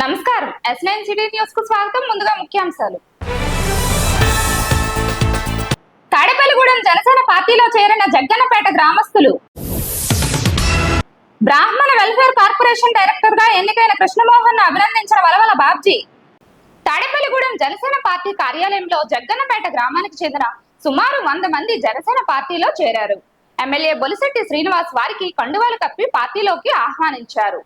నమస్కారం S9 city news కు స్వాగతం. ముందుగా ముఖ్యాంశాలు. తాడేపల్లిగూడెం జనసేన పార్టీలో చేరిన జగ్గన్నపేట గ్రామస్తులు. బ్రాహ్మణ వెల్ఫేర్ కార్పొరేషన్ డైరెక్టర్ గా ఎన్నికైన కృష్ణమోహన్ ను అభినందించిన వలవల బాబ్జీ. తాడేపల్లిగూడెం జనసేన పార్టీ కార్యాలయంలో జగ్గన్నపేట గ్రామానికి చెందిన సుమారు 100 మంది జనసేన పార్టీలో చేరారు. ఎమ్మెల్యే బొలిశెట్టి శ్రీనివాస్ వారికి కండువాలు కప్పి పార్టీలోకి ఆహ్వానించారు.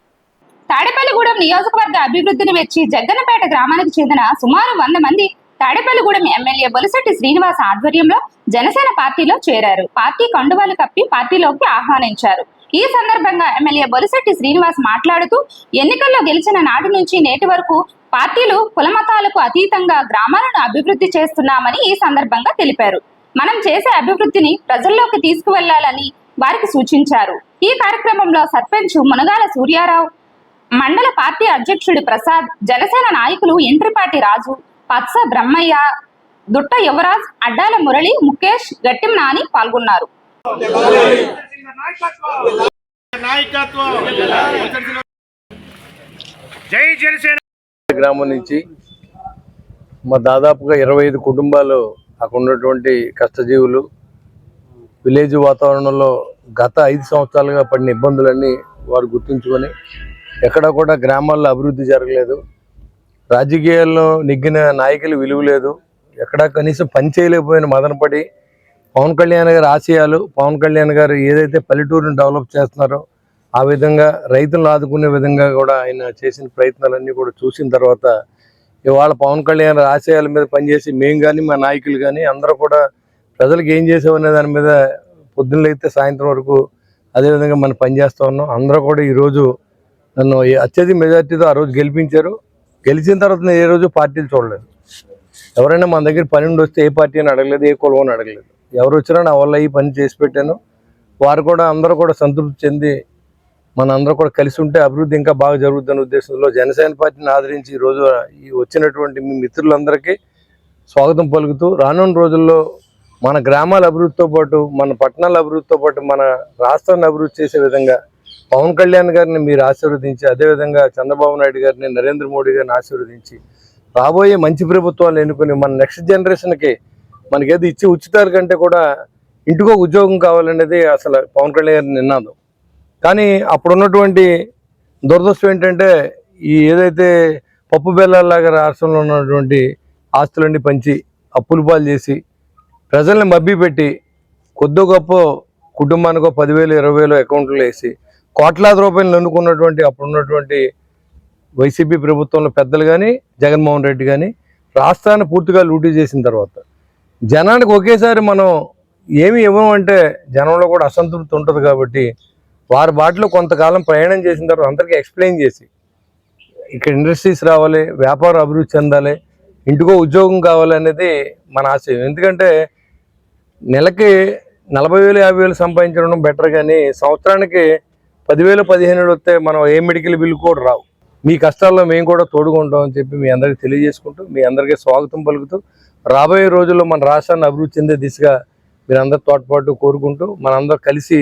తాడేపల్లిగూడెం నియోజకవర్గ అభివృద్ధిని మెచ్చి జగ్గన్నపేట గ్రామానికి చెందిన సుమారు 100 మంది తాడేపల్లిగూడెం ఎమ్మెల్యే బొలిశెట్టి శ్రీనివాస్ ఆధ్వర్యంలో జనసేన పార్టీలో చేరారు. పార్టీ కండువాలు కప్పి పార్టీలోకి ఆహ్వానించారు. ఈ సందర్భంగా ఎమ్మెల్యే బొలిశెట్టి శ్రీనివాస్ మాట్లాడుతూ ఎన్నికల్లో గెలిచిన నాటి నుంచి నేటి వరకు పార్టీలు కులమతాలకు అతీతంగా గ్రామాలను అభివృద్ధి చేస్తున్నామని ఈ సందర్భంగా తెలిపారు. మనం చేసే అభివృద్ధిని ప్రజల్లోకి తీసుకువెళ్లాలని వారికి సూచించారు. ఈ కార్యక్రమంలో సర్పంచ్ మునగాల సూర్యారావు, మండల పార్టీ అధ్యక్షుడు ప్రసాద్, జనసేన నాయకులు ఎంట్రిపాటి రాజు, పత్స బ్రహ్మయ్య, దుట్ట యువరాజ్, అడ్డాల మురళి, ముఖేష్, గట్టిం నాని పాల్గొన్నారు. గ్రామం నుంచి మా దాదాపుగా 25 కుటుంబాలు అక్కడ ఉన్నటువంటి కష్టజీవులు విలేజ్ వాతావరణంలో గత 5 సంవత్సరాలుగా పడిన ఇబ్బందులన్నీ వారు గుర్తుంచుకొని ఎక్కడ కూడా గ్రామాల్లో అభివృద్ధి జరగలేదు, రాజకీయాల్లో నెగ్గిన నాయకులు విలువ లేదు, ఎక్కడా కనీసం పని చేయలేకపోయిన మదనపడి పవన్ కళ్యాణ్ గారి ఆశయాలు, పవన్ కళ్యాణ్ గారు ఏదైతే పల్లెటూరుని డెవలప్ చేస్తున్నారో ఆ విధంగా రైతులను ఆదుకునే విధంగా కూడా ఆయన చేసిన ప్రయత్నాలన్నీ కూడా చూసిన తర్వాత ఇవాళ పవన్ కళ్యాణ్ ఆశయాల మీద పనిచేసి మేము కానీ మా నాయకులు కానీ అందరూ కూడా ప్రజలకు ఏం చేసామనే దాని మీద పొద్దున్నైతే సాయంత్రం వరకు అదేవిధంగా మనం పనిచేస్తూ ఉన్నాం. అందరూ కూడా ఈరోజు నన్ను అత్యధిక మెజార్టీతో ఆ రోజు గెలిపించారు. గెలిచిన తర్వాత నేను ఏ రోజు పార్టీలు చూడలేదు. ఎవరైనా మన దగ్గర పని ఉండి వస్తే ఏ పార్టీ అని అడగలేదు, ఏ కులం అని అడగలేదు. ఎవరు వచ్చినా నా వల్ల ఈ పని చేసి పెట్టాను. వారు కూడా అందరూ కూడా సంతృప్తి చెంది మన అందరూ కూడా కలిసి ఉంటే అభివృద్ధి ఇంకా బాగా జరుగుతున్న ఉద్దేశంలో జనసేన పార్టీని ఆదరించి ఈరోజు ఈ వచ్చినటువంటి మీ మిత్రులందరికీ స్వాగతం పలుకుతూ రానున్న రోజుల్లో మన గ్రామాల అభివృద్ధితో పాటు మన పట్టణాల అభివృద్ధితో పాటు మన రాష్ట్రాన్ని అభివృద్ధి చేసే విధంగా పవన్ కళ్యాణ్ గారిని మీరు ఆశీర్వదించి, అదేవిధంగా చంద్రబాబు నాయుడు గారిని, నరేంద్ర మోడీ గారిని ఆశీర్వదించి రాబోయే మంచి ప్రభుత్వాలు ఎన్నుకొని మన నెక్స్ట్ జనరేషన్కి మనకేదో ఇచ్చే ఉచితాల కంటే కూడా ఇంటికో ఉద్యోగం కావాలనేది అసలు పవన్ కళ్యాణ్ గారిని నినాదం. కానీ అప్పుడున్నటువంటి దురదృష్టం ఏంటంటే ఈ ఏదైతే పప్పు బెల్లాలాగా రాష్ట్రంలో ఉన్నటువంటి ఆస్తులన్నీ పంచి అప్పులు పాలు చేసి ప్రజల్ని మభ్యపెట్టి కొద్దో గొప్ప కుటుంబానికో 10,000 20,000 అకౌంట్లో వేసి కోట్లాది రూపాయలు నన్నుకున్నటువంటి అప్పుడున్నటువంటి వైసీపీ ప్రభుత్వంలో పెద్దలు కానీ జగన్మోహన్ రెడ్డి కానీ రాష్ట్రాన్ని పూర్తిగా లూటీ చేసిన తర్వాత జనానికి ఒకేసారి మనం ఏమి ఇవ్వమంటే జనంలో కూడా అసంతృప్తి ఉంటుంది. కాబట్టి వారి బాటలో కొంతకాలం ప్రయాణం చేసిన తర్వాత అందరికీ ఎక్స్ప్లెయిన్ చేసి ఇక్కడ ఇండస్ట్రీస్ రావాలి, వ్యాపారం అభివృద్ధి చెందాలి, ఇంటికో ఉద్యోగం కావాలి అనేది మన ఆశయం. ఎందుకంటే నెలకి 40,000 50,000 సంపాదించడం బెటర్, కానీ సంవత్సరానికి 10,000 15,000 వస్తే మనం ఏ మెడికల్ బిల్లు కూడా రావు. మీ కష్టాల్లో మేము కూడా తోడుకుంటాం అని చెప్పి మీ అందరికీ తెలియజేసుకుంటూ మీ అందరికీ స్వాగతం పలుకుతూ రాబోయే రోజుల్లో మన రాష్ట్రాన్ని అభివృద్ధి చెందే దిశగా మీరందరూ తోడ్పాటు కోరుకుంటూ మనందరూ కలిసి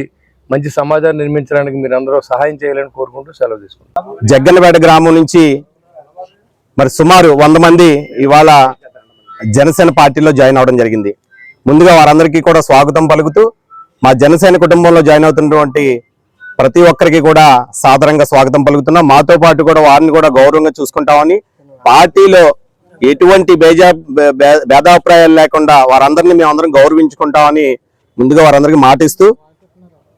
మంచి సమాజాన్ని నిర్మించడానికి మీరందరూ సహాయం చేయాలని కోరుకుంటూ సెలవు తీసుకుంటాం. జగ్గన్నపేట గ్రామం నుంచి మరి సుమారు 100 మంది ఇవాళ జనసేన పార్టీలో జాయిన్ అవడం జరిగింది. ముందుగా వారందరికీ కూడా స్వాగతం పలుకుతూ మా జనసేన కుటుంబంలో జాయిన్ అవుతున్నటువంటి ప్రతి ఒక్కరికి కూడా సాదరంగా స్వాగతం పలుకుతున్నాం. మాతో పాటు కూడా వారిని కూడా గౌరవంగా చూసుకుంటామని, పార్టీలో ఎటువంటి భేదాభిప్రాయాలు లేకుండా వారందరినీ మేము అందరం గౌరవించుకుంటామని ముందుగా వారందరికీ మాటిస్తూ,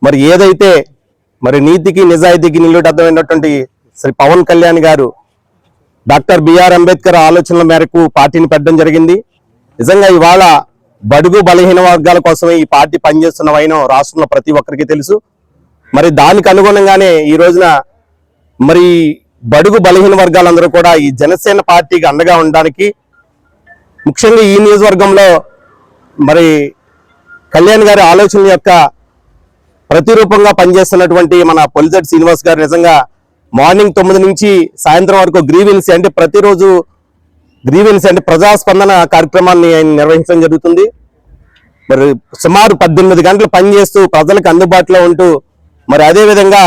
మరి ఏదైతే మరి నీతికి నిజాయితీకి నిలువెత్తమైనటువంటి శ్రీ పవన్ కళ్యాణ్ గారు డాక్టర్ బిఆర్ అంబేద్కర్ ఆలోచనల మేరకు పార్టీని పెట్టడం జరిగింది. నిజంగా ఇవాళ బడుగు బలహీన వర్గాల కోసమే ఈ పార్టీ పనిచేస్తున్న వైనం రాష్ట్రంలో ప్రతి ఒక్కరికి తెలుసు. మరి దానికి అనుగుణంగానే ఈ రోజున మరి బడుగు బలహీన వర్గాలందరూ కూడా ఈ జనసేన పార్టీకి అండగా ఉండడానికి, ముఖ్యంగా ఈ నియోజకవర్గంలో మరి కళ్యాణ్ గారి ఆలోచనల యొక్క ప్రతిరూపంగా పనిచేస్తున్నటువంటి మన బొలిశెట్టి శ్రీనివాస్ గారు నిజంగా మార్నింగ్ 9 నుంచి సాయంత్రం వరకు గ్రీవెన్సీ అంటే ప్రతిరోజు గ్రీవెన్సీ అంటే ప్రజాస్పందన కార్యక్రమాన్ని ఆయన నిర్వహించడం జరుగుతుంది. మరి సుమారు 18 గంటలు పనిచేస్తూ ప్రజలకు అందుబాటులో ఉంటూ మరి అదే విధంగా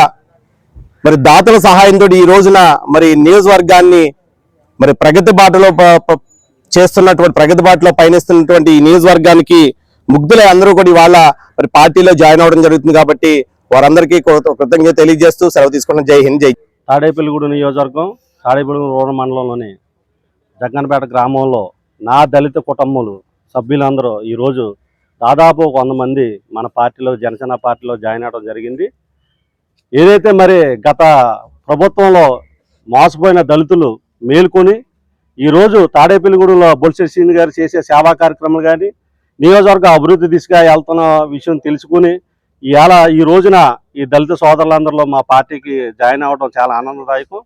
మరి దాతల సహాయంతో ఈ రోజున మరి నియోజకవర్గాన్ని మరి ప్రగతి బాటలో చేస్తున్నటువంటి ప్రగతి బాటలో పయనిస్తున్నటువంటి ఈ నియోజకవర్గానికి ముగ్ధులై అందరూ కూడా ఇవాళ మరి పార్టీలో జాయిన్ అవ్వడం జరుగుతుంది కాబట్టి వారందరికీ కృతజ్ఞత తెలియజేస్తూ సెలవు తీసుకున్న జై హింద్ జై. తాడేపల్లిగూడెం నియోజకవర్గం తాడేపల్లిగూడెం రూరల్ మండలంలోని జగ్గన్నపేట గ్రామంలో నా దళిత కుటుంబాలు సభ్యులందరూ ఈరోజు దాదాపు 100 మంది మన పార్టీలో జనసేన పార్టీలో జాయిన్ అవ్వడం జరిగింది. ఏదైతే మరి గత ప్రభుత్వంలో మోసపోయిన దళితులు మేల్కొని ఈరోజు తాడేపల్లిగూడెంలో బొలిశెట్టి శ్రీని గారు చేసే సేవా కార్యక్రమాలు కానీ నియోజకవర్గ అభివృద్ధి దిశగా వెళ్తున్న విషయం తెలుసుకుని ఈ రోజున ఈ దళిత సోదరులందరిలో మా పార్టీకి జాయిన్ అవ్వడం చాలా ఆనందదాయకం.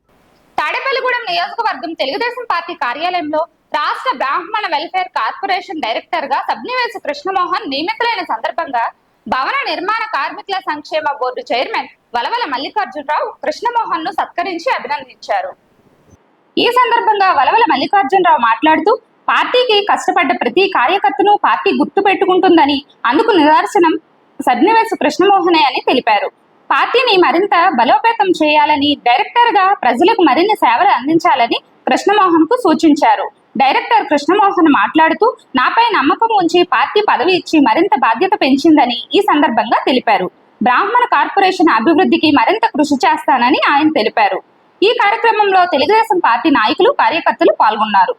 తాడేపల్లిగూడెం నియోజకవర్గం తెలుగుదేశం పార్టీ కార్యాలయంలో రాష్ట్ర బ్రాహ్మణ వెల్ఫేర్ కార్పొరేషన్ డైరెక్టర్ గా సబ్నివేసు కృష్ణమోహన్ నియమితులైన సందర్భంగా భవన నిర్మాణ కార్మికుల సంక్షేమ బోర్డు చైర్మన్ వలవల మల్లికార్జునరావు కృష్ణమోహన్ ను సత్కరించి అభినందించారు. ఈ సందర్భంగా వలవల మల్లికార్జునరావు మాట్లాడుతూ పార్టీకి కష్టపడ్డ ప్రతి కార్యకర్తను పార్టీ గుర్తు పెట్టుకుంటుందని, అందుకు నిదర్శనం సబ్నివేసు కృష్ణమోహనే అని తెలిపారు. పార్టీని మరింత బలోపేతం చేయాలని, డైరెక్టర్ గా ప్రజలకు మరిన్ని సేవలు అందించాలని కృష్ణమోహన్ కు సూచించారు. డైరెక్టర్ కృష్ణమోహన్ మాట్లాడుతూ నాపై నమ్మకం ఉంచి పార్టీ పదవి ఇచ్చి మరింత బాధ్యత పెంచిందని ఈ సందర్భంగా తెలిపారు. బ్రాహ్మణ కార్పొరేషన్ అభివృద్ధికి మరింత కృషి చేస్తానని ఆయన తెలిపారు. ఈ కార్యక్రమంలో తెలుగుదేశం పార్టీ నాయకులు, కార్యకర్తలు పాల్గొన్నారు.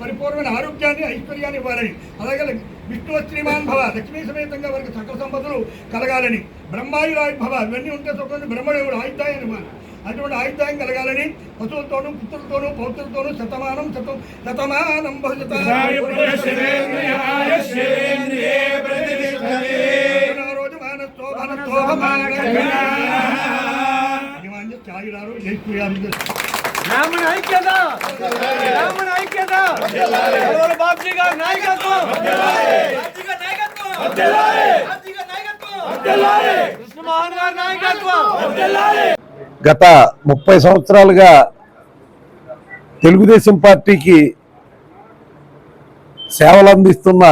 పరిపూర్ణ ఆరోగ్యాన్ని, ఐశ్వర్యాన్ని ఇవ్వాలని, అలాగే విష్ణు శ్రీమాన్ భవ, లక్ష్మీ సమేతంగా వారికి సకల సంపదలు కలగాలని, బ్రహ్మాయురాయుర్భవ, ఇవన్నీ ఉంటే సుఖం బ్రహ్మదేవుడు ఆయుధాయం ఇవ్వాలి. అటువంటి ఆయుధాయం కలగాలని పశువులతోనూ, పుత్రులతోనూ, పౌత్రులతోనూ శతమానం బ్రాహ్మణ ఐక్యత, బ్రాహ్మణ ఐక్యత, బాబ్జీ గారి నాయకత్వం, కృష్ణమోహన్ గారి నాయకత్వం. గత 30 సంవత్సరాలుగా తెలుగుదేశం పార్టీకి సేవలు అందిస్తున్న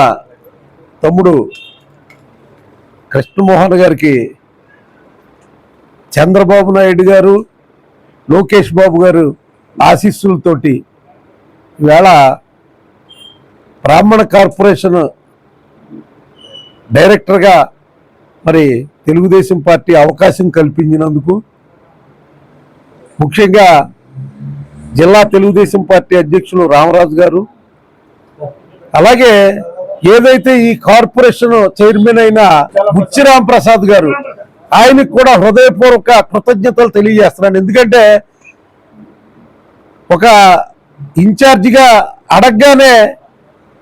తమ్ముడు కృష్ణమోహన్ గారికి చంద్రబాబు నాయుడు గారు, లోకేష్ బాబు గారు ఆశీస్సులతోటి ఈవేళ బ్రాహ్మణ కార్పొరేషన్ డైరెక్టర్గా మరి తెలుగుదేశం పార్టీ అవకాశం కల్పించినందుకు, ముఖ్యంగా జిల్లా తెలుగుదేశం పార్టీ అధ్యక్షులు రామరాజు గారు, అలాగే ఏదైతే ఈ కార్పొరేషన్ చైర్మన్ అయిన బుచ్చిరాం ప్రసాద్ గారు, ఆయనకు కూడా హృదయపూర్వక కృతజ్ఞతలు తెలియజేస్తున్నాను. ఎందుకంటే ఒక ఇన్ఛార్జిగా అడగగానే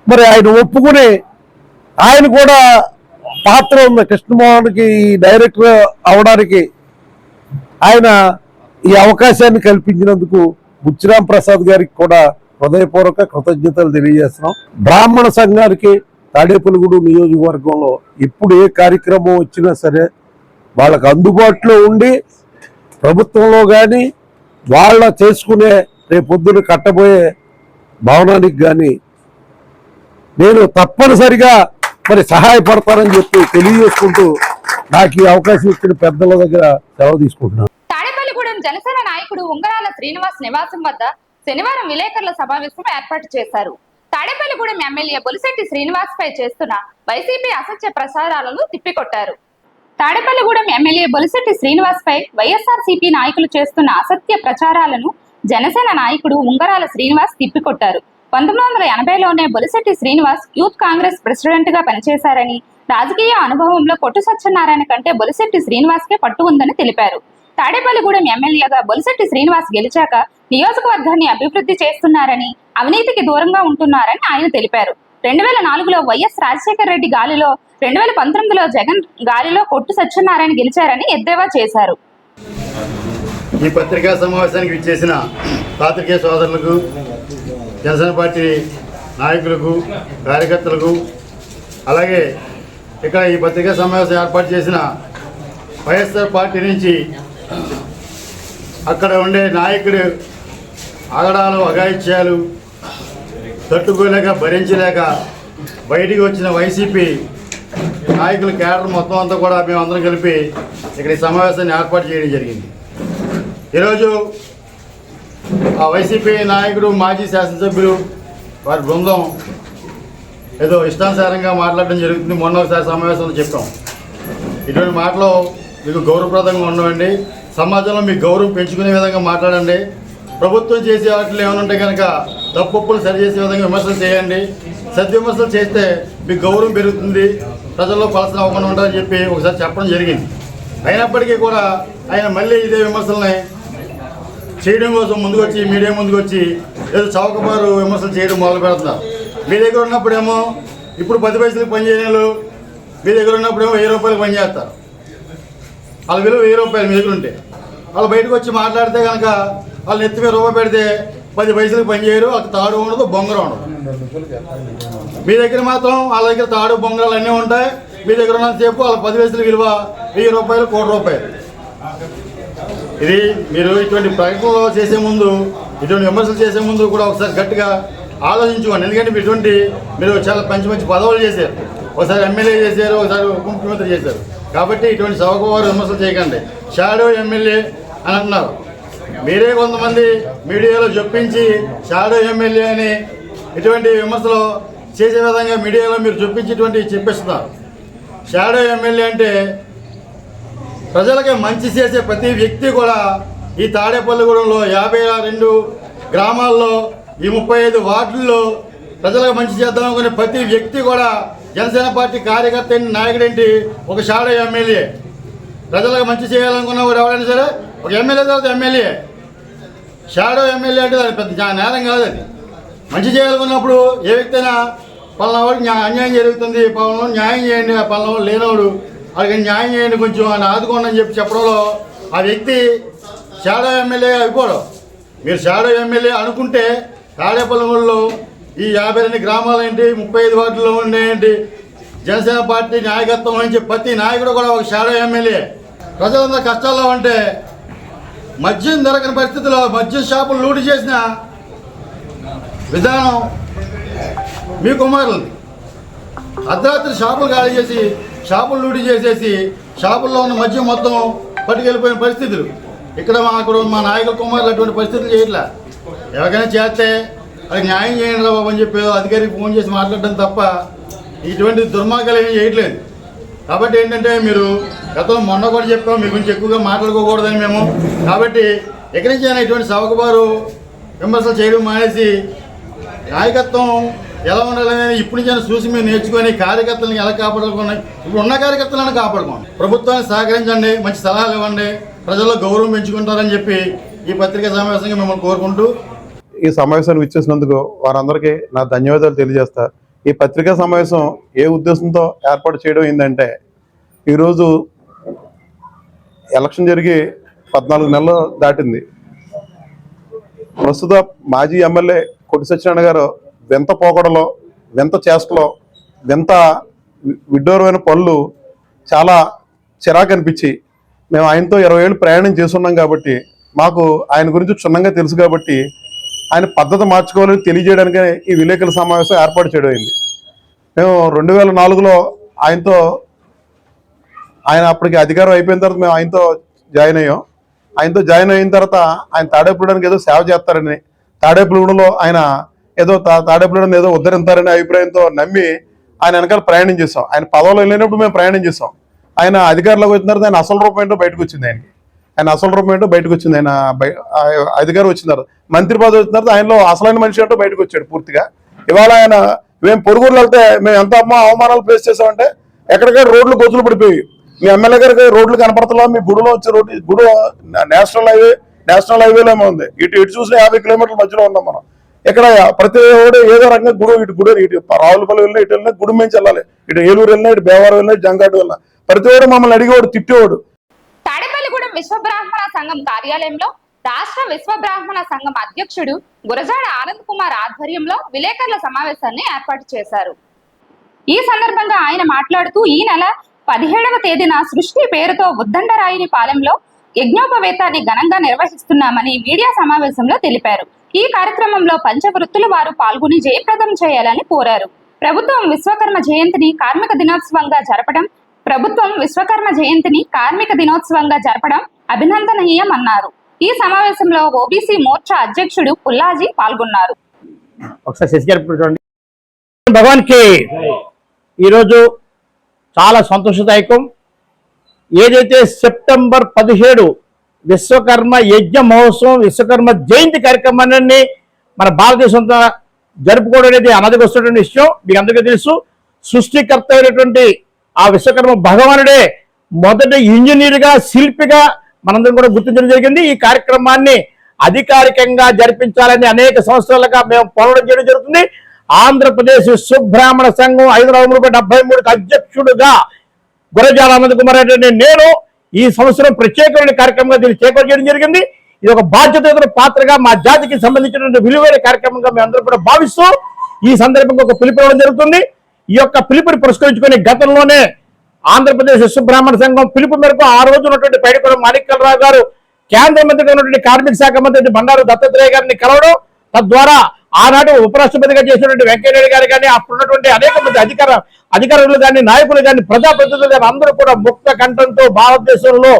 మరి ఆయన ఒప్పుకుని, ఆయన కూడా పాత్ర ఉంది కృష్ణమోహన్కి డైరెక్టర్ అవడానికి. ఆయన ఈ అవకాశాన్ని కల్పించినందుకు బుచ్చిరాం ప్రసాద్ గారికి కూడా హృదయపూర్వక కృతజ్ఞతలు తెలియజేస్తున్నాం. బ్రాహ్మణ సంఘానికి తాడేపల్లిగూడెం నియోజకవర్గంలో ఎప్పుడు ఏ కార్యక్రమం వచ్చినా సరే వాళ్ళకు అందుబాటులో ఉండి, ప్రభుత్వంలో కానీ వాళ్ళ చేసుకునే రేపొద్దున కట్టబోయే భవనానికి కానీ నేను తప్పనిసరిగా మరి సహాయపడతానని చెప్పి తెలియజేసుకుంటూ నాకు ఈ అవకాశం ఇచ్చిన పెద్దల దగ్గర సెలవు తీసుకుంటున్నాను. తాడేపల్లిగూడెం జనసేన నాయకుడు ఉంగరాల శ్రీనివాస్ నివాసం వద్ద శనివారం విలేకరుల సమావేశం ఏర్పాటు చేశారు. తాడేపల్లిగూడెం ఎమ్మెల్యే బొలిశెట్టి శ్రీనివాస్ పై చేస్తున్న వైసీపీ అసత్య ప్రసారాలను తిప్పికొట్టారు. తాడేపల్లిగూడెం ఎమ్మెల్యే బొలిశెట్టి శ్రీనివాస్ పై వైఎస్ఆర్సీపీ నాయకులు చేస్తున్న అసత్య ప్రచారాలను జనసేన నాయకుడు ఉంగరాల శ్రీనివాస్ తిప్పికొట్టారు. 1980లోనే బొలిశెట్టి శ్రీనివాస్ యూత్ కాంగ్రెస్ ప్రెసిడెంట్ గా పనిచేశారని, రాజకీయ అనుభవంలో పొట్టు సత్యనారాయణ కంటే బొలిశెట్టి శ్రీనివాస్ కే పట్టు ఉందని తెలిపారు. తాడేపల్లిగూడెం ఎమ్మెల్యేగా బొలిశెట్టి శ్రీనివాస్ గెలిచాక నియోజకవర్గాన్ని అభివృద్ధి చేస్తున్నారని, అవినీతికి దూరంగా ఉంటున్నారని ఆయన తెలిపారు. 2004లో వైఎస్ రాజశేఖర రెడ్డి గాలిలో, 2019లో జగన్ గాలిలో కొట్టు సత్యనారాయణ గెలిచారని ఎద్దేవా చేశారు. ఈ పత్రికా సమావేశానికి విచ్చేసిన పాత్రికేయ సోదరులకు, జనసేన పార్టీ నాయకులకు, కార్యకర్తలకు, అలాగే ఇక్కడ ఈ పత్రికా సమావేశం ఏర్పాటు చేసిన వైఎస్ఆర్ పార్టీ నుంచి అక్కడ ఉండే నాయకుడు ఆగడాలు, అఘాయిత్యాలు తట్టుకోలేక, భరించలేక బయటికి వచ్చిన వైసీపీ నాయకుల కేడర్ మొత్తం అంతా కూడా మేమందరం కలిపి ఇక్కడ ఈ సమావేశాన్ని ఏర్పాటు చేయడం జరిగింది. ఈరోజు ఆ వైసీపీ నాయకుడు, మాజీ శాసనసభ్యులు, వారి బృందం ఏదో ఇష్టానుసారంగా మాట్లాడడం జరుగుతుంది. మొన్న ఒకసారి సమావేశంలో చెప్పాం, ఇటువంటి మాటలు మీకు గౌరవప్రదంగా ఉండవండి, సమాజంలో మీకు గౌరవం పెంచుకునే విధంగా మాట్లాడండి, ప్రభుత్వం చేసే వాటిలో ఏమైనా ఉంటే కనుక తప్పులు సరిచేసే విధంగా విమర్శలు చేయండి, సద్విమర్శలు చేస్తే మీకు గౌరవం పెరుగుతుంది, ప్రజల్లో పలసన అవ్వకుండా ఉంటారని చెప్పి ఒకసారి చెప్పడం జరిగింది. అయినప్పటికీ కూడా ఆయన మళ్ళీ ఇదే విమర్శల్ని చేయడం కోసం ముందుకు వచ్చి, మీడియా ముందుకు వచ్చి ఏదో చౌకబారు విమర్శలు చేయడం మొదలు పెడుతున్నారు. మీ దగ్గర ఉన్నప్పుడేమో ఇప్పుడు 10 పైసలకు పనిచేయలు, మీ దగ్గర ఉన్నప్పుడేమో 1000 రూపాయలకు పనిచేస్తారు. వాళ్ళ విలువ 1000 రూపాయలు మీ దగ్గర ఉంటే, వాళ్ళు బయటకు వచ్చి మాట్లాడితే కనుక వాళ్ళు నెత్తి మీద రూపాయి పెడితే 10 పైసలకు పనిచేయరు, వాళ్ళకి తాడు ఉండదు, బొంగరం ఉండదు. మీ దగ్గర మాత్రం వాళ్ళ దగ్గర తాడు, బొంగరాలు అన్నీ ఉంటాయి. మీ దగ్గర ఉన్నంతసేపు వాళ్ళ 10 పైసల విలువ 1000 రూపాయలు, 1 కోటి రూపాయలు. ఇది మీరు ఇటువంటి ప్రకటనలు చేసే ముందు, ఇటువంటి విమర్శలు చేసే ముందు కూడా ఒకసారి గట్టిగా ఆలోచించుకోండి. ఎందుకంటే మీరు చాలా మంచి పదవులు చేశారు, ఒకసారి ఎమ్మెల్యే చేశారు, ఒకసారి ఉప ముఖ్యమంత్రి చేశారు. కాబట్టి ఇటువంటి సవకవారు విమర్శలు చేయకండి. షాడో ఎమ్మెల్యే అని అంటున్నారు, మీరే కొంతమంది మీడియాలో చొప్పించి షాడో ఎమ్మెల్యే అని ఇటువంటి విమర్శలు చేసే విధంగా మీడియాలో మీరు చొప్పించి ఇటువంటి చెప్పిస్తున్నారు. షాడో ఎమ్మెల్యే అంటే ప్రజలకి మంచి చేసే ప్రతి వ్యక్తి కూడా ఈ తాడేపల్లిగూడెంలో 52 గ్రామాల్లో, ఈ 35 వార్డుల్లో ప్రజలకు మంచి చేద్దామనుకునే ప్రతి వ్యక్తి కూడా జనసేన పార్టీ కార్యకర్త ఏంటి, నాయకుడేంటి, ఒక షాడో ఎమ్మెల్యే. ప్రజలకు మంచి చేయాలనుకున్న వాడు ఎవరైనా సరే ఒక ఎమ్మెల్యే తర్వాత ఎమ్మెల్యే. షాడో ఎమ్మెల్యే అంటే అది పెద్ద నేరం కాదు. అది మంచి చేయాలనుకున్నప్పుడు ఏ వ్యక్తి అయినా పలానా వాడికి అన్యాయం జరుగుతుంది, పలానా న్యాయం చేయండి, పలానా వాడు లేనవాడు వాళ్ళకి న్యాయం చేయండి, కొంచెం ఆయన ఆదుకోండి అని చెప్పడంలో ఆ వ్యక్తి షాడో ఎమ్మెల్యే అయిపోవడం. మీరు షాడో ఎమ్మెల్యే అనుకుంటే తాడేపల్లిగూడెంలో ఈ 52 గ్రామాలేంటి, 35 వార్డుల్లో ఉండేంటి, జనసేన పార్టీ నాయకత్వం వహించే ప్రతి నాయకుడు కూడా ఒక షాడో ఎమ్మెల్యే. ప్రజలందరూ కష్టాల్లో ఉంటే మద్యం దొరకని పరిస్థితిలో మద్యం షాపులు లూటీ చేసిన విధానం మీ కుమారులది. అర్ధరాత్రి షాపులు ఖాళీ చేసి, షాపులు లూటీ చేసేసి, షాపుల్లో ఉన్న మద్యం మొత్తం పట్టుకెళ్ళిపోయిన పరిస్థితులు. ఇక్కడ మా నాయకుల కుమారులు అటువంటి పరిస్థితులు చేయట్లా. ఎవరికైనా చేస్తే అది న్యాయం చేయండి రా బాబు అని చెప్పి అధికారికి ఫోన్ చేసి మాట్లాడడం తప్ప ఇటువంటి దుర్మార్గాలు ఏమీ చేయట్లేదు. కాబట్టి ఏంటంటే మీరు గతంలో మొన్న కూడా చెప్పాం, మీ గురించి ఎక్కువగా మాట్లాడుకోకూడదని మేము. కాబట్టి ఎక్కడి నుంచి అయినా ఇటువంటి సవకబారు విమర్శలు చేయడం మానేసి నాయకత్వం ఎలా ఉండాలనేది ఇప్పటి నుంచి చూసి మీరు నేర్చుకొని కార్యకర్తలను ఎలా కాపాడుకోండి, ఇప్పుడు ఉన్న కార్యకర్తలను కాపాడుకోండి, ప్రభుత్వాన్ని సహకరించండి, మంచి సలహాలు ఇవ్వండి, ప్రజల్లో గౌరవం పెంచుకుంటారని చెప్పి ఈ పత్రికా సమావేశంగా మిమ్మల్ని కోరుకుంటూ ఈ సమావేశాన్ని ఇచ్చేసినందుకు వారందరికీ నా ధన్యవాదాలు తెలియజేస్తా. ఈ పత్రికా సమావేశం ఏ ఉద్దేశంతో ఏర్పాటు చేయడం ఏంటంటే, ఈరోజు ఎలక్షన్ జరిగి 14 నెలలు దాటింది. ప్రస్తుత మాజీ ఎమ్మెల్యే కొట్టి సత్యనారాయణ గారు వింత పోకడలో, వింత చేష్టలో, వింత విడ్డూరమైన పనులు చాలా చిరాకు అనిపించి, మేము ఆయనతో 20 ఏళ్ళు ప్రయాణం చేస్తున్నాం కాబట్టి మాకు ఆయన గురించి క్షుణ్ణంగా తెలుసు కాబట్టి ఆయన పద్ధతి మార్చుకోవాలని తెలియజేయడానికే ఈ విలేకరుల సమావేశం ఏర్పాటు చేయడం అయింది. మేము 2004లో ఆయన అప్పటికి అధికారం అయిపోయిన తర్వాత మేము ఆయనతో జాయిన్ అయ్యాం. ఆయనతో జాయిన్ అయిన తర్వాత ఆయన తాడేపల్లిగూడెంకి ఏదో సేవ చేస్తారని, తాడేపల్లిగూడెంలో ఆయన ఏదో తాడేపల్లిగూడెం ఏదో ఉద్ధరిస్తారనే అభిప్రాయంతో నమ్మి ఆయన వెనకాల ప్రయాణం చేసాం. ఆయన పదవిలో వెళ్ళినప్పుడు మేము ప్రయాణం చేసాం. ఆయన అధికారంలోకి వచ్చిన తర్వాత ఆయన అసలు రూపం ఏంటో బయటకు వచ్చింది. ఆయన అసలు రూపం ఏంటో బయటకు వచ్చింది. ఆయన అధికారం వచ్చిన తర్వాత, మంత్రి పదవి వచ్చిన తర్వాత ఆయనలో అసలైన మనిషి ఏంటో బయటకు వచ్చాడు పూర్తిగా. ఇవాళ ఆయన మేము పొరుగురులు వెళ్తే మేము ఎంత అవమానాలు ఫేస్ చేసామంటే, ఎక్కడికక్కడ రోడ్లు గొంతులు పడిపోయి, మీ ఎమ్మెల్యే గారికి రోడ్లు కనపడతలా, మీ గుడిలో వచ్చే గుడి నేషనల్ హైవేలో ఉంది, ఇటు చూసిన 50 కిలోమీటర్ల మధ్యలో ఉన్నాం మనం. ఇక్కడ ప్రతి ఒడు ఏదో రకంగా గుడి ఇటు రావులపల్లి వెళ్ళినా ఇటు వెళ్ళినా గుడి నుంచి వెళ్ళాలి, ఇటు ఏలూరు వెళ్ళినా ఇటు బేవారం వెళ్ళినా జంగాటు వెళ్ళినా ప్రతి ఒడు మమ్మల్ని అడిగేవాడు, తిట్టేవాడు. తాడేపల్లిగూడెం విశ్వబ్రాహ్మణ సంఘం కార్యాలయంలో రాష్ట్ర విశ్వబ్రాహ్మణ సంఘం అధ్యక్షుడు గురజాడ ఆనంద్ కుమార్ ఆధ్వర్యంలో విలేకరుల సమావేశాన్ని ఏర్పాటు చేశారు. ఈ సందర్భంగా ఆయన మాట్లాడుతూ ఈ నెల 17వ తేదీన సృష్టి పేరుతో ఉద్దండరాయుని పాలెంలో యజ్ఞోపవేతాన్ని ఘనంగా నిర్వహిస్తున్నామని మీడియా సమావేశంలో తెలిపారు. ఈ కార్యక్రమంలో పంచవృత్తుల వారు పాల్గొని జయప్రదం చేయాలని కోరారు. ప్రభుత్వం విశ్వకర్మ జయంతిని కార్మిక దినోత్సవంగా జరపడం అభినందనీయమన్నారు. ఈ సమావేశంలో ఓబీసీ మోర్చా అధ్యక్షుడు పుల్లాజీ పాల్గొన్నారు. భగవాన్ కి ఈరోజు చాలా సంతోషదాయకం. ఏదైతే సెప్టెంబర్ 17 విశ్వకర్మ యజ్ఞ మహోత్సవం, విశ్వకర్మ జయంతి కార్యక్రమాన్ని మన భారతదేశంతో జరుపుకోవడం అనేది అనధికొస్తున్న విషయం మీకు అందరికీ తెలుసు. సృష్టికర్త అయినటువంటి ఆ విశ్వకర్మ భగవానుడే మొదటి ఇంజనీర్గా, శిల్పిగా మనందరం కూడా గుర్తించడం జరిగింది. ఈ కార్యక్రమాన్ని అధికారికంగా జరిపించాలని అనేక సంవత్సరాలుగా మేము పోరాటం చేయడం జరుగుతుంది. ఆంధ్రప్రదేశ్ విశ్వబ్రాహ్మణ సంఘం 573 అధ్యక్షుడుగా గురజాల ఆనంద్ కుమార్ రెడ్డి నేను ఈ సంవత్సరం ప్రత్యేకమైన కార్యక్రమంగా దీన్ని చేపట్టడం చేయడం జరిగింది. ఇది ఒక బాధ్యత పాత్రగా మా జాతికి సంబంధించినటువంటి విలువైన కార్యక్రమంగా మేము అందరూ కూడా భావిస్తూ ఈ సందర్భంగా ఒక పిలుపు ఇవ్వడం జరుగుతుంది. ఈ యొక్క పిలుపుని పురస్కరించుకుని గతంలోనే ఆంధ్రప్రదేశ్ విశ్వబ్రాహ్మణ సంఘం పిలుపు మేరకు ఆ రోజు ఉన్నటువంటి పైడిపురం మాణిక్యాలరావు గారు కేంద్ర మంత్రిగా ఉన్నటువంటి కార్మిక శాఖ మంత్రి బండారు దత్తాత్రేయ గారిని కలవడం, తద్వారా ఆనాడు ఉపరాష్ట్రపతిగా చేసినటువంటి వెంకయ్యనాయుడు గారు కానీ అప్పుడున్నటువంటి అనేక మంది అధికారులు కానీ, నాయకులు కానీ, ప్రజాప్రతినిధులు కానీ అందరూ కూడా ముక్త కంఠంతో భారతదేశంలో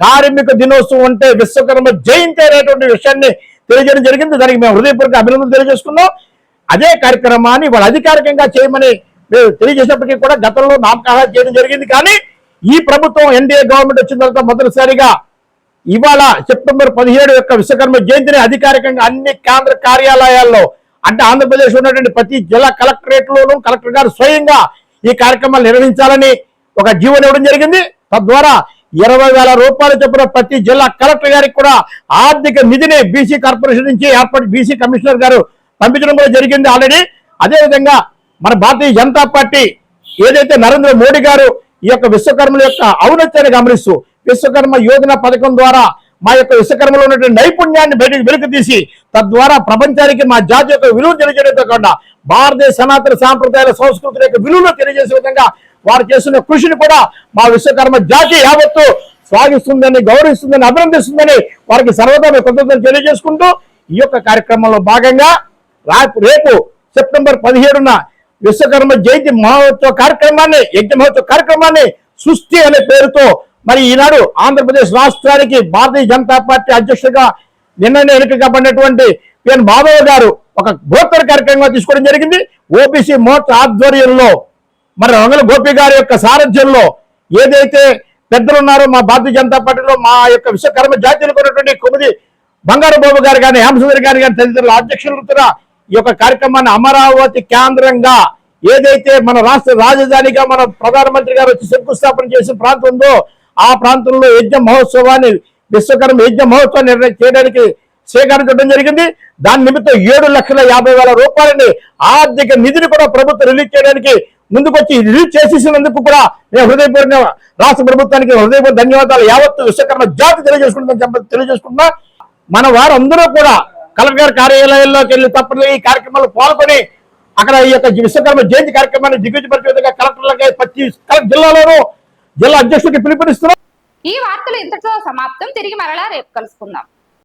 కార్మిక దినోత్సవం అంటే విశ్వకర్మ జయంతి అనేటువంటి విషయాన్ని తెలియజేయడం జరిగింది. దానికి మేము హృదయపూర్వక అభినందనలు తెలియజేసుకున్నాం. అదే కార్యక్రమాన్ని వాళ్ళు అధికారికంగా చేయమని మేము తెలియజేసినప్పటికీ కూడా గతంలో నామకాలు చేయడం జరిగింది. కానీ ఈ ప్రభుత్వం ఎన్డీఏ గవర్నమెంట్ వచ్చిన తర్వాత మొదటిసారిగా ఇవాళ సెప్టెంబర్ 17 యొక్క విశ్వకర్మ జయంతిని అధికారికంగా అన్ని కేంద్ర కార్యాలయాల్లో అంటే ఆంధ్రప్రదేశ్ ఉన్నటువంటి ప్రతి జిల్లా కలెక్టరేట్లోనూ కలెక్టర్ గారు స్వయంగా ఈ కార్యక్రమాలు నిర్వహించాలని ఒక జీవో ఇవ్వడం జరిగింది. తద్వారా 20,000 రూపాయల చొప్పున ప్రతి జిల్లా కలెక్టర్ గారికి కూడా ఆర్థిక నిధిని బీసీ కార్పొరేషన్ నుంచి బీసీ కమిషనర్ గారు పంపించడం కూడా జరిగింది ఆల్రెడీ. అదేవిధంగా మన భారతీయ జనతా పార్టీ ఏదైతే నరేంద్ర మోడీ గారు ఈ యొక్క విశ్వకర్మల యొక్క ఔన్నత్యాన్ని గమనిస్తూ విశ్వకర్మ యోజన పథకం ద్వారా మా యొక్క విశ్వకర్మలో ఉన్నటువంటి నైపుణ్యాన్ని బయటకు వెలుగు తీసి తద్వారా ప్రపంచానికి మా జాతి యొక్క విలువ తెలియజేయడంతో కాకుండా భారతీయ సనాతన సాంప్రదాయాల సంస్కృతుల యొక్క విలువలు తెలియజేసే విధంగా వారు చేస్తున్న కృషిని కూడా మా విశ్వకర్మ జాతి యావత్తు స్వాగిస్తుందని, గౌరవిస్తుందని, అభినందిస్తుందని వారికి సర్వదా కృతజ్ఞతలు తెలియజేసుకుంటూ ఈ యొక్క కార్యక్రమంలో భాగంగా రేపు సెప్టెంబర్ 17న విశ్వకర్మ జయంతి మహోత్సవ కార్యక్రమాన్ని, యజ్ఞ మహోత్సవ కార్యక్రమాన్ని సృష్టి అనే పేరుతో మరి ఈనాడు ఆంధ్రప్రదేశ్ రాష్ట్రానికి భారతీయ జనతా పార్టీ అధ్యక్షుడిగా నిన్ననే ఎన్నిక కాబడినటువంటి పిఎన్ మాధవ్ గారు ఒక బృహత్తర కార్యక్రమంగా తీసుకోవడం జరిగింది. ఓబీసీ మోర్చా ఆధ్వర్యంలో మరి రంగుల గోపి గారి యొక్క సారథ్యంలో ఏదైతే పెద్దలు ఉన్నారో మా భారతీయ జనతా పార్టీలో మా యొక్క విశ్వకర్మ జాతీయులకు ఉన్నటువంటి కొమ్మిది బంగారు బాబు గారు కానీ, హేమసుందరి గారు కానీ తదితరుల అధ్యక్షులతో ఈ యొక్క కార్యక్రమాన్ని అమరావతి కేంద్రంగా ఏదైతే మన రాష్ట్ర రాజధానిగా మన ప్రధానమంత్రి గారు వచ్చి శంకుస్థాపన చేసిన ప్రాంతం ఉందో ఆ ప్రాంతంలో యజ్ఞ మహోత్సవాన్ని, విశ్వకర్మ యజ్ఞ మహోత్సవాన్ని చేయడానికి శ్రీకారం చుట్టడం జరిగింది. దాని నిమిత్తం 7,50,000 రూపాయలని ఆర్థిక నిధిని కూడా ప్రభుత్వం రిలీజ్ చేయడానికి ముందుకొచ్చి రిలీజ్ చేసేసినందుకు కూడా మేము హృదయపూర్వక రాష్ట్ర ప్రభుత్వానికి హృదయపూర్వక ధన్యవాదాలు యావత్తు విశ్వకర్మ జాతి తెలియజేసుకుంటున్నా. మన వారందరూ కూడా కలెక్టర్ కార్యాలయాల్లోకి వెళ్ళి తప్పని ఈ కార్యక్రమాలు పాల్గొని అక్కడ ఈ యొక్క విశ్వకర్మ జయంతి కార్యక్రమాన్ని దిగ్విజయపరిచే విధంగా కలెక్టర్లకి ప్రతి జిల్లాలోనూ జిల్లా అధ్యక్షుడికి పిలుపునిస్తున్నాం. ఈ వార్తలు ఇంతటితో సమాప్తం. తిరిగి మరలా రేపు కలుసుకుందాం.